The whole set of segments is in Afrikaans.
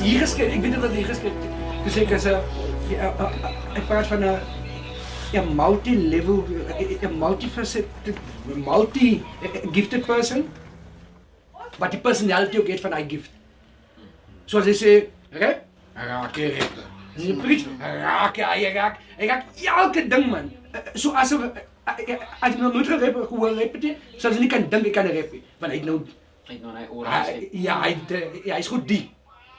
hier geschreven, ik weet niet wat hier geschreven is. Dus ik praat van een multi-level, een multifaceted, multi-gifted person. Wat die personality ook heeft van die gift. Zoals hij zei, rap, raak je rap. Als je preach, raak je raak. Hij raakt elke ding, man. Zoals als je nog nooit gehoord hebt, zoals je niet kan denken, ik kan rappen. Want hij nou... Ja, hij is goed die.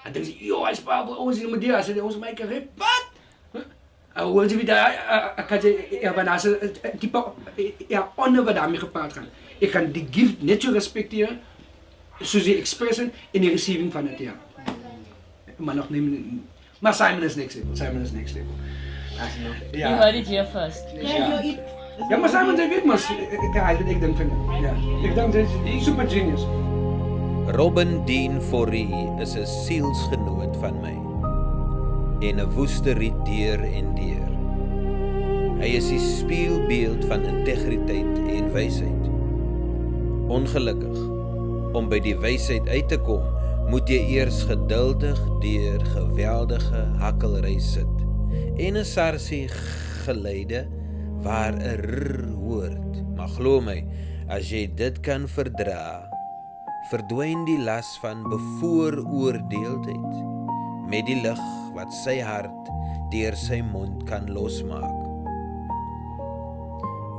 En dan zeg je, joh, hij is Pablo, ons is die. Hij zegt, ons mij kan rappen. Wat? Hoor je wie daar, kan je, wanneer ze type, onder wat daarmee gepraat gaan. Ik kan die gift net zo respecteren, zoals je expressen in de receiving van het, ja. Maar nog niet, maar Simon is niks level. You heard it here first. Ja, maar Simon zei weet maar, ik denk van hem. Ja, ik denk dat hij super genius. Robin Dean Fourie is 'n sielsgenoot van my en 'n woesteriet deur en deur. Hy is die spieelbeeld van integriteit en wysheid. Ongelukkig, om by die wysheid uit te kom, moet jy eers geduldig deur geweldige hakkelry sit en 'n sarsie geleide waar 'n r hoort. Maar glo my, as jy dit kan verdra, verdwyn die las van bevooroordeeldheid met die lig wat sy hart deur sy mond kan losmaak.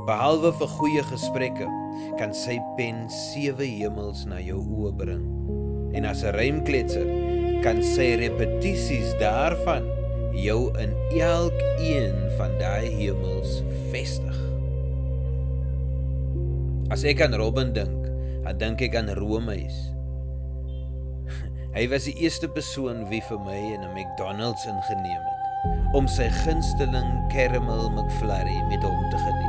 Behalwe vir goeie gesprekke, kan sy pen 7 hemels na jou oë bring. En as 'n rymkletser, kan sy repetisies daarvan jou in elkeen van daai hemels vestig. As ek aan Robin dink, dan dink ek aan Romeis. Hy was die eerste persoon wie vir my in 'n McDonald's ingeneem het, om sy gunsteling caramel McFlurry met hom te geniet.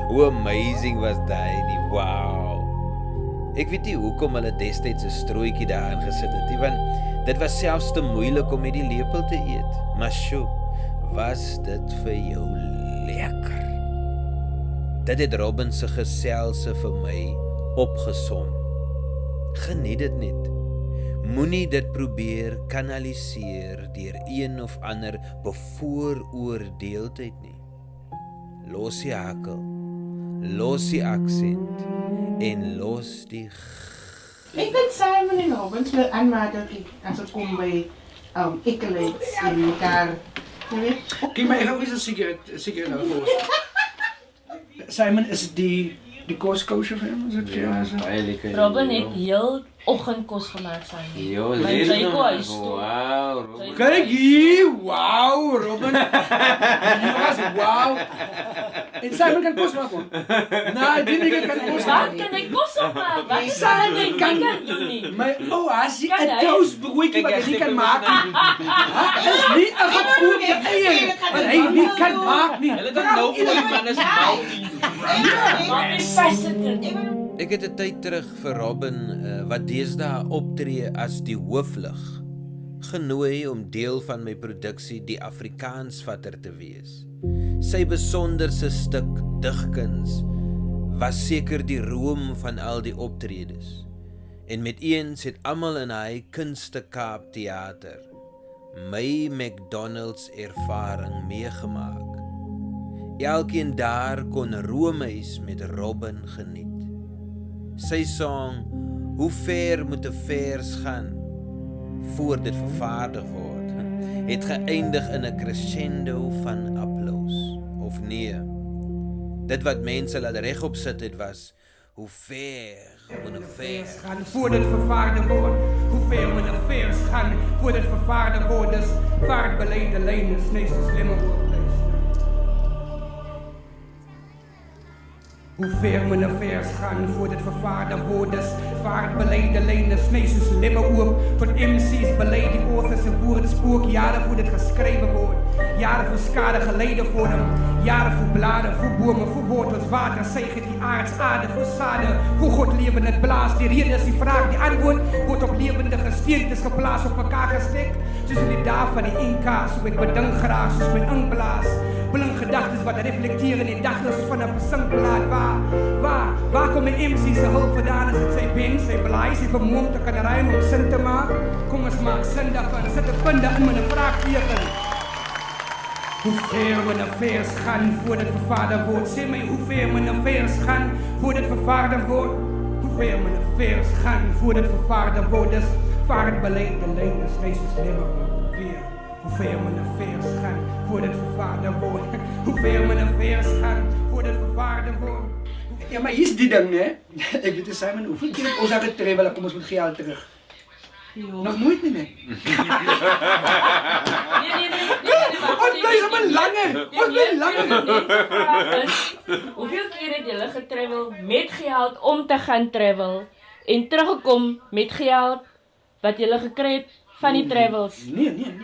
Hoe amazing was daai nie, wow! Ek weet nie hoekom hulle destyds 'n strooitjie daar aangesit het nie, want dit was selfs te moeilik om met die lepel te eet. Maar sjoe, was dit vir jou lekker. Dit het Robin se geselse vir my opgesom. Geniet dit net. Moenie dit probeer kanaliseer deur een of ander bevooroordeeldheid nie. Los die hakel, los die aksent en los die Ik denk Simon en Robin zullen aanmaken als het komt bij accolades en elkaar. Je weet? Kijk, maar ik ga eens een sigaret nou voor. Simon, is het die kostkoosje voor hem? Is het Robin heeft heel oggendkos gemaakt van die. Mijn Jaco is toe. Wow, Kijk hier, wauw, Robin. Jongens, wauw. En Simon kan kost maken. Nou, die kan kost maken. Waar kan ik kost opmaken? Wat is dat dat ik kan doen niet? Maar als je een toastbroodje wat hij kan maken, is niet een gekoelde eieren. Wat hij niet kan maken. Hulle kan nou vir die man is Ek het 'n tyd terug vir Robin, wat deesdae optree as die hooflig, genooi om deel van my produksie Die Afrikaansvatter te wees. Sy besonderse stuk digkuns was seker die room van al die optredes. En met eens het almal in hy Kunste Kaap Theater my McDonald's ervaring meegemaak. Elkeen daar kon Romeis met Robin geniet. Sy song, hoe ver moet 'n vers gaan voor dit vervaardig word, het geëindig in 'n crescendo van applaus. Of nee, dit wat mense laat regop sit het was, hoe ver moet 'n vers gaan voor dit vervaardig word. Hoe ver moet 'n vers gaan voor dit vervaardig word. Dus vaart beleide lijn is meest slimme woordplees. Hoe ver moet 'n vers gaan voor dit vervaardig word. Dus vaart beleide lijn is meest slimme oop. Tot MC's beleid die authors en woordspook jaren voor dit geschreven wordt. Jaren voor schade geleden voor hem. Jaren voor bladen, voor bomen, voor wortels, water, zegen die aardsaarde, voor zaden. Voor God leven het blaas, die reden is die vraag, die antwoord wordt op levendige steentjes geplaatst, op elkaar gestikt. Tussen die dagen van die inka's, hoe ik bedank graag, zoals mijn inblaas. Blink gedachten wat reflecteren in dagloos van een verzangplaat. Waar komt mijn MC zijn hulp vandaan? Is het zijn bing, zijn blaai, zijn vermoeid, te kan rijmen om zin te maken? Kom eens maak zin daarvan, zet de punten in mijn vraagteken. Hoe ver mijn affairs gaan voor het vervaarde woord? Zeg mij hoe ver mijn affairs gaan voor het vervaarde woord? Hoe ver mijn affairs gaan voor het vervaarde woord? Dus vaar het beleid, de leiders, meesters nimmer weer. Hoe ver mijn affairs gaan voor het vervaarde woord? Hoe ver mijn affairs gaan voor het vervaarde woord? Ja, maar hier is die ding, hè? Ik weet het, Simon, hoeveel keer heb ons aan het treven, kom ons met geld terug. Nog nooit niet, nee. Nee. Ons blijft maar langer. Ons blijft langer. Hoeveel keer het julle getravel met geld om te gaan travel en teruggekom met geld wat julle gekry het van die travels? Nee.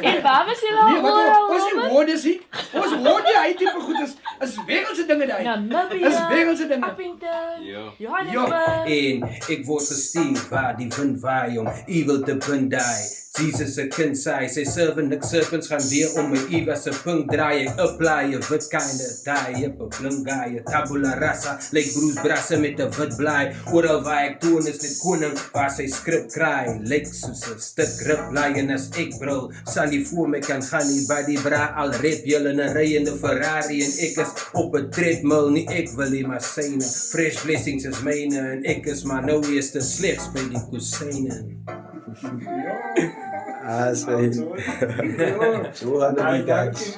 En waar was julle al oral? Ons woorden zie. Ons woorden, hy type goed is wereldse dinge daai. Namibia, Is wereldse dinge. Appington, Johannesburg. En ek word gestuur waar die wind waai om evil te bindai. Jesus se kind sê, sy serpents gaan weer om my Eva se punt draai. Ek apply 'n wit kinde daai, 'n blink guy, 'n tabula rasa, like Bruce Brasse met 'n wit blaai. Oral waar ek toon is net koning, waar sy skrip kry, lyk soos 'n stuk grip lion as ek brul. Sal nie voor my kan gaan nie, by die bra al rep julle in 'n ry in 'n Ferrari en ek is op 'n treadmill, nie ek wil nie maar syne. Fresh blessings is myne en ek is maar nou eers te slegs by die kusyne. Say. So had the guys.